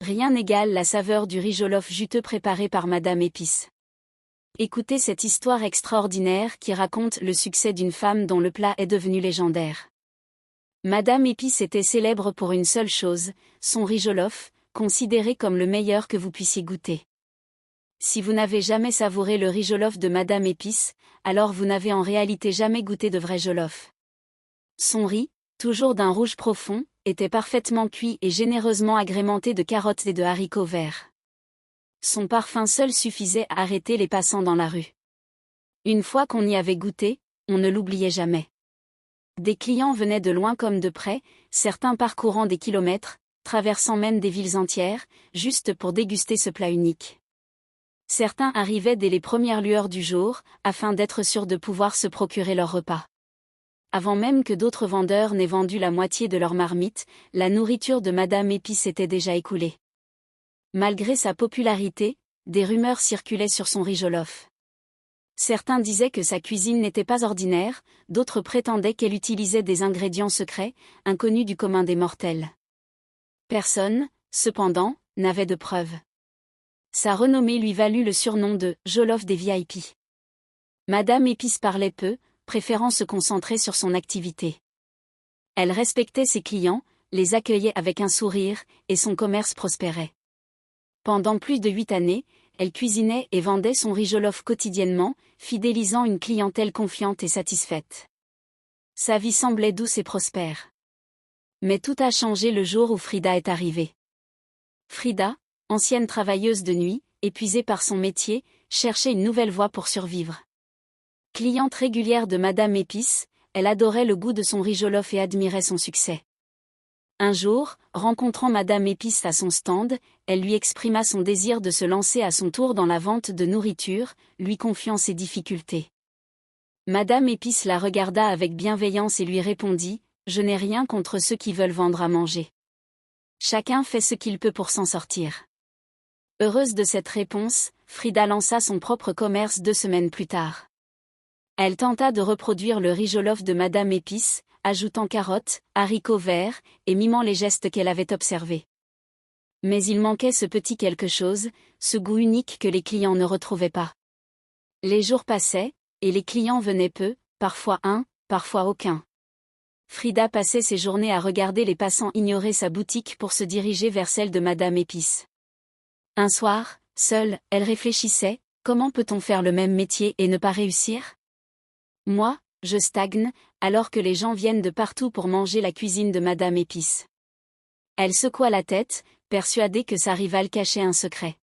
rien n'égale la saveur du riz jollof juteux préparé par Madame Épice. Écoutez cette histoire extraordinaire qui raconte le succès d'une femme dont le plat est devenu légendaire. Madame Épice était célèbre pour une seule chose, son riz jollof, considéré comme le meilleur que vous puissiez goûter. Si vous n'avez jamais savouré le riz jollof de Madame Épice, alors vous n'avez en réalité jamais goûté de vrai jollof. Son riz, toujours d'un rouge profond, était parfaitement cuit et généreusement agrémenté de carottes et de haricots verts. Son parfum seul suffisait à arrêter les passants dans la rue. Une fois qu'on y avait goûté, on ne l'oubliait jamais. Des clients venaient de loin comme de près, certains parcourant des kilomètres, traversant même des villes entières, juste pour déguster ce plat unique. Certains arrivaient dès les premières lueurs du jour, afin d'être sûrs de pouvoir se procurer leur repas. Avant même que d'autres vendeurs n'aient vendu la moitié de leur marmite, la nourriture de Madame Épice était déjà écoulée. Malgré sa popularité, des rumeurs circulaient sur son riz jollof. Certains disaient que sa cuisine n'était pas ordinaire, d'autres prétendaient qu'elle utilisait des ingrédients secrets, inconnus du commun des mortels. Personne, cependant, n'avait de preuves. Sa renommée lui valut le surnom de « Jollof des VIP ». Madame Épice parlait peu, préférant se concentrer sur son activité. Elle respectait ses clients, les accueillait avec un sourire, et son commerce prospérait. Pendant plus de 8 années, elle cuisinait et vendait son riz jollof quotidiennement, fidélisant une clientèle confiante et satisfaite. Sa vie semblait douce et prospère. Mais tout a changé le jour où Frida est arrivée. Frida, ancienne travailleuse de nuit, épuisée par son métier, cherchait une nouvelle voie pour survivre. Cliente régulière de Madame Épice, elle adorait le goût de son riz jollof et admirait son succès. Un jour, rencontrant Madame Épice à son stand, elle lui exprima son désir de se lancer à son tour dans la vente de nourriture, lui confiant ses difficultés. Madame Épice la regarda avec bienveillance et lui répondit « Je n'ai rien contre ceux qui veulent vendre à manger. Chacun fait ce qu'il peut pour s'en sortir. » Heureuse de cette réponse, Frida lança son propre commerce 2 semaines plus tard. Elle tenta de reproduire le riz jollof de Madame Épice, ajoutant carottes, haricots verts, et mimant les gestes qu'elle avait observés. Mais il manquait ce petit quelque chose, ce goût unique que les clients ne retrouvaient pas. Les jours passaient, et les clients venaient peu, parfois un, parfois aucun. Frida passait ses journées à regarder les passants ignorer sa boutique pour se diriger vers celle de Madame Épice. Un soir, seule, elle réfléchissait, comment peut-on faire le même métier et ne pas réussir ? Moi, je stagne, alors que les gens viennent de partout pour manger la cuisine de Madame Épice. Elle secoua la tête, persuadée que sa rivale cachait un secret.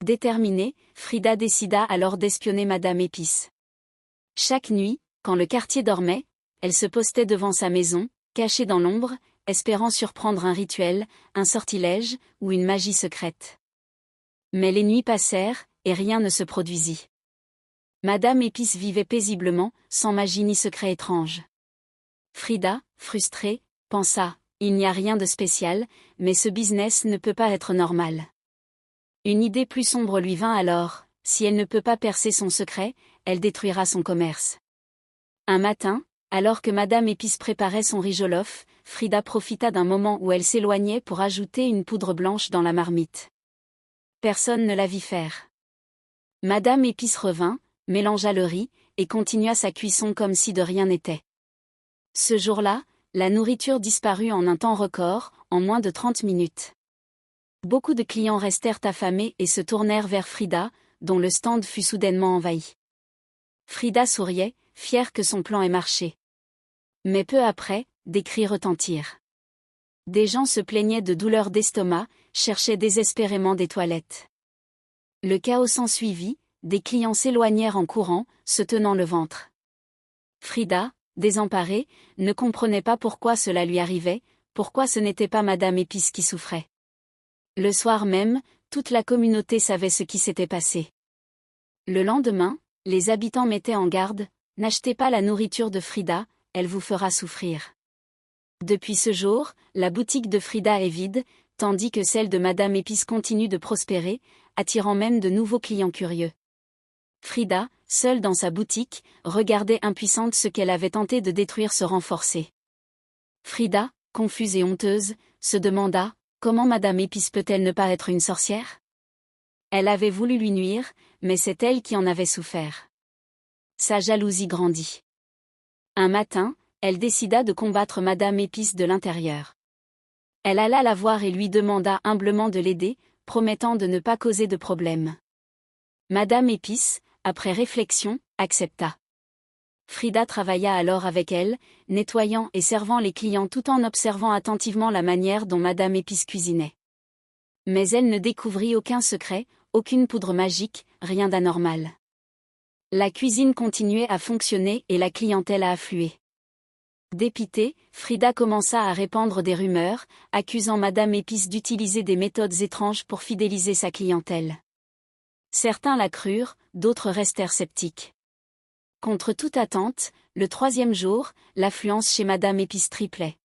Déterminée, Frida décida alors d'espionner Madame Épice. Chaque nuit, quand le quartier dormait, elle se postait devant sa maison, cachée dans l'ombre, espérant surprendre un rituel, un sortilège, ou une magie secrète. Mais les nuits passèrent, et rien ne se produisit. Madame Épice vivait paisiblement, sans magie ni secret étrange. Frida, frustrée, pensa « Il n'y a rien de spécial, mais ce business ne peut pas être normal. » Une idée plus sombre lui vint alors, si elle ne peut pas percer son secret, elle détruira son commerce. Un matin, alors que Madame Épice préparait son riz jollof, Frida profita d'un moment où elle s'éloignait pour ajouter une poudre blanche dans la marmite. Personne ne la vit faire. Madame Épice revint, mélangea le riz, et continua sa cuisson comme si de rien n'était. Ce jour-là, la nourriture disparut en un temps record, en moins de 30 minutes. Beaucoup de clients restèrent affamés et se tournèrent vers Frida, dont le stand fut soudainement envahi. Frida souriait, fière que son plan ait marché. Mais peu après, des cris retentirent. Des gens se plaignaient de douleurs d'estomac, cherchaient désespérément des toilettes. Le chaos s'ensuivit, des clients s'éloignèrent en courant, se tenant le ventre. Frida, désemparée, ne comprenait pas pourquoi cela lui arrivait, pourquoi ce n'était pas Madame Épice qui souffrait. Le soir même, toute la communauté savait ce qui s'était passé. Le lendemain, les habitants mettaient en garde, « N'achetez pas la nourriture de Frida, elle vous fera souffrir. » Depuis ce jour, la boutique de Frida est vide, tandis que celle de Madame Épice continue de prospérer, attirant même de nouveaux clients curieux. Frida, seule dans sa boutique, regardait impuissante ce qu'elle avait tenté de détruire se renforcer. Frida, confuse et honteuse, se demanda Comment Madame Épice peut-elle ne pas être une sorcière? Elle avait voulu lui nuire, mais c'est elle qui en avait souffert. Sa jalousie grandit. Un matin, elle décida de combattre Madame Épice de l'intérieur. Elle alla la voir et lui demanda humblement de l'aider, promettant de ne pas causer de problème. Madame Épice, après réflexion, accepta. Frida travailla alors avec elle, nettoyant et servant les clients tout en observant attentivement la manière dont Madame Épice cuisinait. Mais elle ne découvrit aucun secret, aucune poudre magique, rien d'anormal. La cuisine continuait à fonctionner et la clientèle a afflué. Dépitée, Frida commença à répandre des rumeurs, accusant Madame Épice d'utiliser des méthodes étranges pour fidéliser sa clientèle. Certains la crurent, d'autres restèrent sceptiques. Contre toute attente, le 3e jour, l'affluence chez Madame Épice triplait.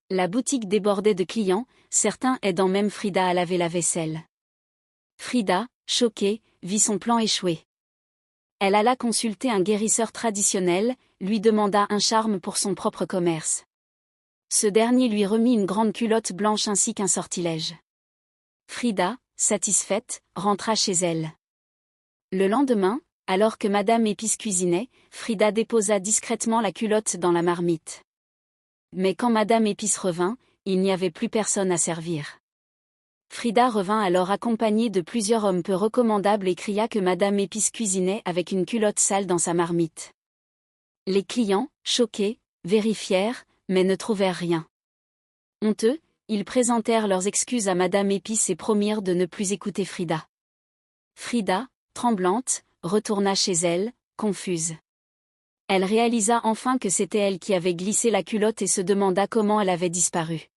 La boutique débordait de clients, certains aidant même Frida à laver la vaisselle. Frida, choquée, vit son plan échouer. Elle alla consulter un guérisseur traditionnel, lui demanda un charme pour son propre commerce. Ce dernier lui remit une grande culotte blanche ainsi qu'un sortilège. Frida, satisfaite, rentra chez elle. Le lendemain, alors que Madame Épice cuisinait, Frida déposa discrètement la culotte dans la marmite. Mais quand Madame Épice revint, il n'y avait plus personne à servir. Frida revint alors accompagnée de plusieurs hommes peu recommandables et cria que Madame Épice cuisinait avec une culotte sale dans sa marmite. Les clients, choqués, vérifièrent, mais ne trouvèrent rien. Honteux, ils présentèrent leurs excuses à Madame Épice et promirent de ne plus écouter Frida. Frida, tremblante, retourna chez elle, confuse. Elle réalisa enfin que c'était elle qui avait glissé la culotte et se demanda comment elle avait disparu.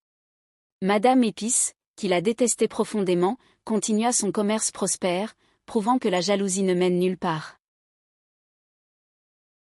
Madame Épice, qui la détestait profondément, continua son commerce prospère, prouvant que la jalousie ne mène nulle part.